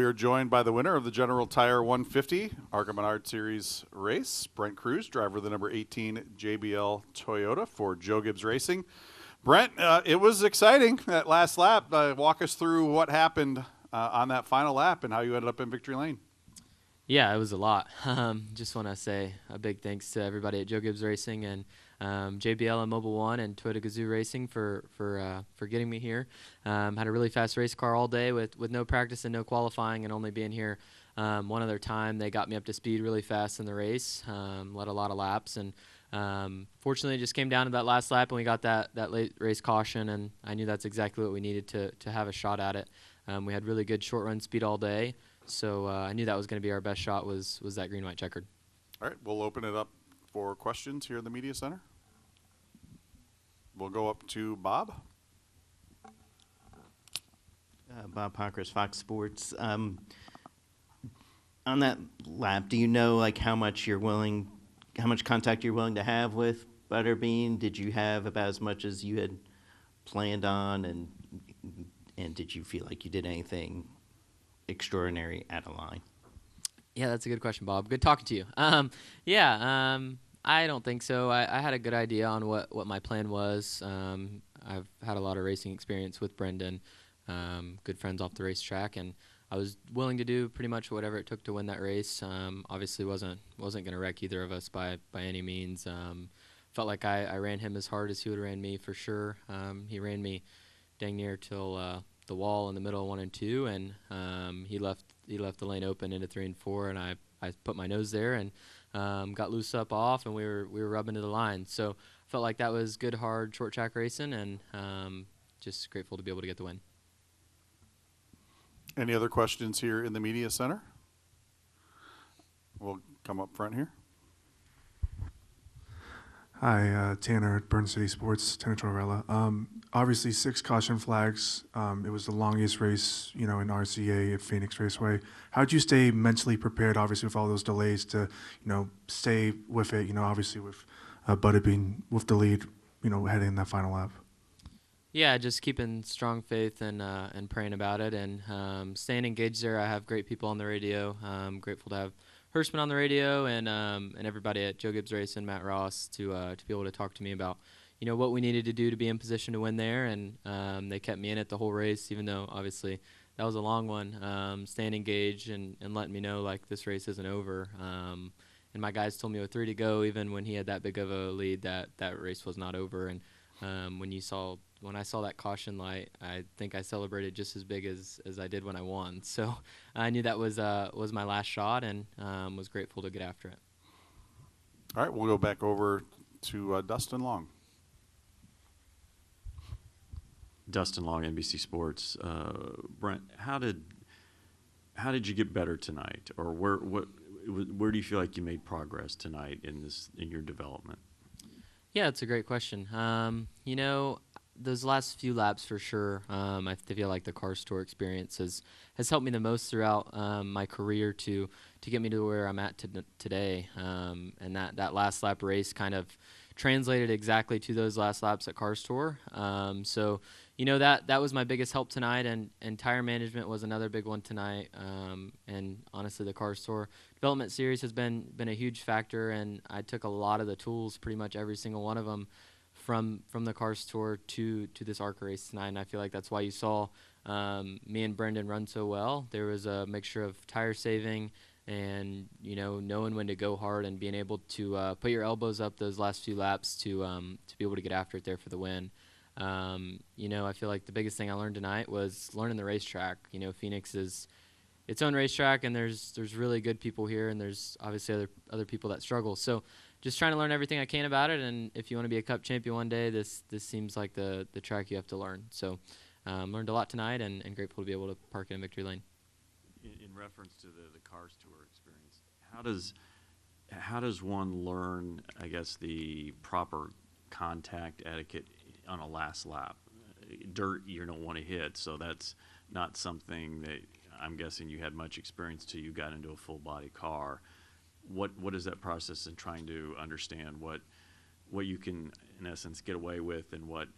are joined by the winner of the General Tire 150 ARCA Menard Series race, Brent Crews, driver of the number 18 JBL Toyota for Joe Gibbs Racing. Brent, it was exciting that last lap. Walk us through what happened on that final lap and how you ended up in victory lane. Yeah, it was a lot. Just want to say a big thanks to everybody at Joe Gibbs Racing and JBL and Mobile One and Toyota Gazoo Racing for getting me here. Had a really fast race car all day with no practice and no qualifying, and only being here one other time. They got me up to speed really fast in the race, led a lot of laps, and fortunately it just came down to that last lap, and we got that late race caution, and I knew that's exactly what we needed to have a shot at it. We had really good short run speed all day. So I knew that was going to be our best shot was that green-white checkered. All right, we'll open it up for questions here in the media center. We'll go up to Bob. Bob Pockris, Fox Sports. On that lap, do you know like how much contact you're willing to have with Butterbean? Did you have about as much as you had planned on, and did you feel like you did anything extraordinary at a line? Yeah, that's a good question, Bob. Good talking to you. I don't think so. I had a good idea on what my plan was. I've had a lot of racing experience with Brendan, good friends off the racetrack, and I was willing to do pretty much whatever it took to win that race. Obviously wasn't going to wreck either of us by any means. Felt like I ran him as hard as he would have ran me for sure. He ran me dang near till the wall in the middle of 1 and 2, and he left the lane open into 3 and 4, and I put my nose there and got loose up off, and we were rubbing to the line. So felt like that was good, hard short track racing, and just grateful to be able to get the win. Any other questions here in the media center? We'll come up front here. Hi, Tanner at Burn City Sports, Tanner Torella. Obviously, 6 caution flags. It was the longest race, in RCA at Phoenix Raceway. How did you stay mentally prepared, obviously, with all those delays to, stay with it, obviously with Butterbean with the lead, heading in that final lap? Yeah, just keeping strong faith and praying about it, and staying engaged there. I have great people on the radio. I'm grateful to have Hirschman on the radio and everybody at Joe Gibbs Racing, Matt Ross, to be able to talk to me about what we needed to do to be in position to win there, and they kept me in it the whole race, even though obviously that was a long one. Staying engaged and letting me know like this race isn't over. And my guys told me with 3 to go, even when he had that big of a lead, that race was not over. And when I saw that caution light, I think I celebrated just as big as I did when I won. So I knew that was my last shot, and was grateful to get after it. All right, we'll go back over to Dustin Long. Dustin Long, NBC Sports. Brent, how did you get better tonight, or where do you feel like you made progress tonight in your development? Yeah, it's a great question. Those last few laps for sure, I feel like the car store experience has helped me the most throughout my career to get me to where I'm at today. And that last lap race kind of translated exactly to those last laps at car store. So that was my biggest help tonight, and tire management was another big one tonight. And honestly, the car store development series has been a huge factor, and I took a lot of the tools, pretty much every single one of them, from the car store to this ARCA race tonight. And I feel like that's why you saw me and Brendan run so well. There was a mixture of tire saving and knowing when to go hard and being able to put your elbows up those last few laps to be able to get after it there for the win. I feel like the biggest thing I learned tonight was learning the racetrack. Phoenix is its own racetrack, and there's really good people here, and there's obviously other people that struggle. So just trying to learn everything I can about it, and if you want to be a Cup champion one day, this seems like the track you have to learn. So learned a lot tonight, and grateful to be able to park in victory lane. In reference to the Cars Tour experience, how does one learn, I guess, the proper contact etiquette on a last lap? Dirt you don't want to hit, so that's not something that I'm guessing you had much experience till you got into a full body car. What is that process in trying to understand what you can, in essence, get away with and what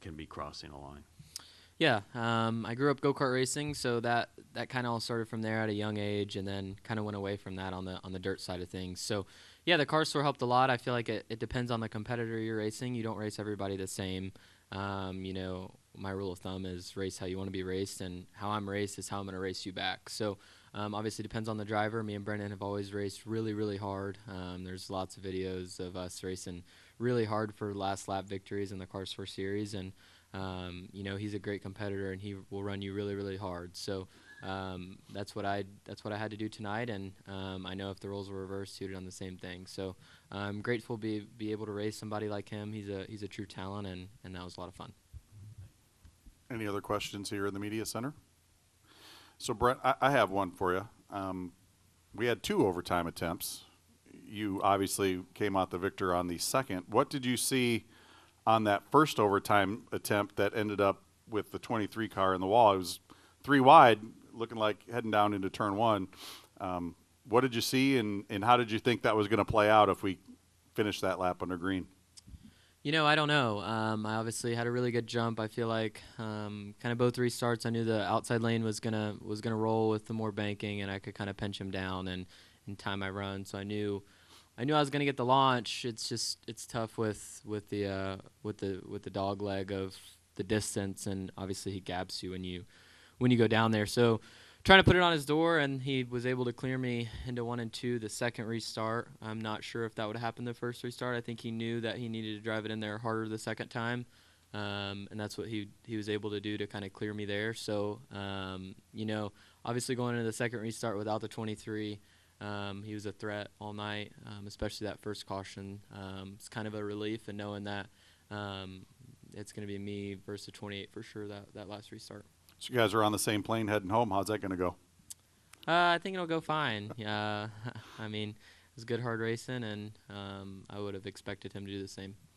can be crossing a line? Yeah, I grew up go-kart racing, so that kind of all started from there at a young age, and then kind of went away from that on the dirt side of things. So, yeah, the car store helped a lot. I feel like it depends on the competitor you're racing. You don't race everybody the same. You know, my rule of thumb is race how you want to be raced, and how I'm raced is how I'm going to race you back. So, obviously, depends on the driver. Me and Brendan have always raced really, really hard. There's lots of videos of us racing really hard for last lap victories in the Car Store Series, and you know, he's a great competitor, and he will run you really, really hard. So that's what I had to do tonight, and I know if the roles were reversed, he would have done the same thing. So I'm grateful to be able to race somebody like him. He's a true talent, and that was a lot of fun. Any other questions here in the media center? So, Brent, I have one for you. We had 2 overtime attempts. You obviously came out the victor on the second. What did you see on that first overtime attempt that ended up with the 23 car in the wall? It was 3 wide, looking like heading down into turn 1. What did you see, and how did you think that was going to play out if we finished that lap under green? You know, I don't know. I obviously had a really good jump. I feel like kind of both restarts, I knew the outside lane was gonna roll with the more banking, and I could kind of pinch him down and time my run. So I knew I was gonna get the launch. It's tough with the dog leg of the distance, and obviously he gaps you when you go down there. So trying to put it on his door, and he was able to clear me into 1 and 2 the second restart. I'm not sure if that would have happened the first restart. I think he knew that he needed to drive it in there harder the second time, and that's what he was able to do to kind of clear me there. So, you know, obviously going into the second restart without the 23, he was a threat all night, especially that first caution. It's kind of a relief, and knowing that it's going to be me versus the 28 for sure that last restart. So you guys are on the same plane heading home. How's that going to go? I think it'll go fine. I mean, it was good hard racing, and I would have expected him to do the same.